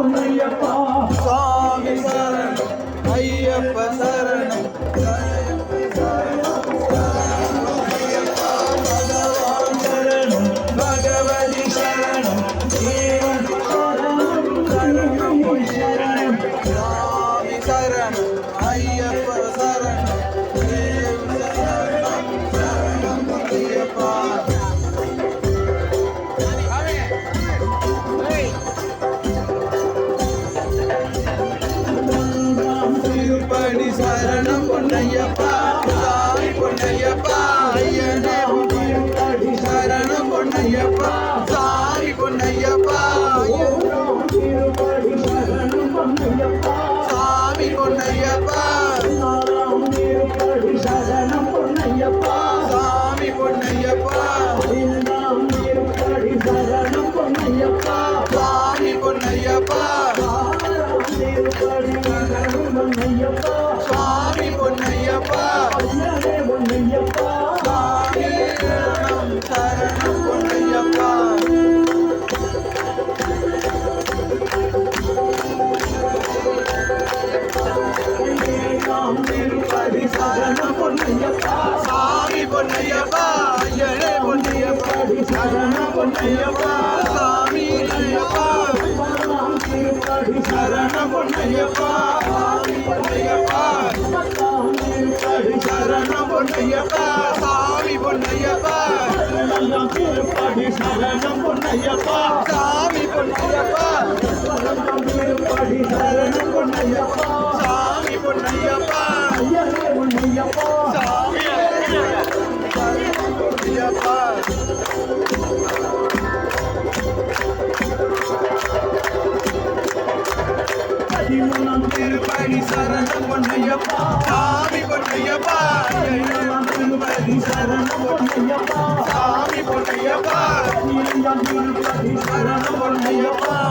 பொன்னையப்பா சுவாமி சரணம் ஐயப்ப சரணம் பகவதி சரணம் தேவன் சரணம் சுவாமி சரணம் ஐயப்ப சரணம் சரணம் சரணம் ஐயப்பா திருப்படி சரணம் பொன்னையப்பா சாமி பொன்னையப்பா ஐயனே திருப்படி சரணம் பொன்னையப்பா சாமி பொன்னையப்பா திருப்படி சரணம் பொன்னையப்பா சாமி பொன்னையப்பா திருப்படி சரணம் பொன்னையப்பா சாமி பொன்னையப்பா திருப்படி சரணம் பொன்னையப்பா சாமி பொன்னையப்பா திருப்படி சரணம் பொன்னையப்பா சுவாமி பொன்னையப்பா ஐயனே பொன்னையப்பா சாமி சரணம் சரணம் பொன்னையப்பா திருப்பதி சரணம் பொன்னையப்பா சாமி பொன்னையப்பா ஐயனே பொன்னையப்பா சரணம் பொன்னையப்பா சாமி ஐயப்பா திருப்பதி சரணம் பொன்னையப்பா சாமி பொன்னையப்பா திருப்பதி சரணம் பொன்னையப்பா சாமி பொன்னையப்பா திருப்பதி சரணம் பொன்னையப்பா சாமி பொன்னையப்பா திருப்பதி சரணம் பொன்னையப்பா சாமி பொன்னையப்பா ஐயனே பொன்னையப்பா சாமி சரணம் பொன்னையப்பா பதிமூணாம் திருப்பதி சரணம் பொன்னையப்பா சாமி பொன்னையப்பா திருப்பதி சரணம் பொன்னையப்பா சாமி பொன்னையப்பா திருப்பதி சரணம் பொன்னையப்பா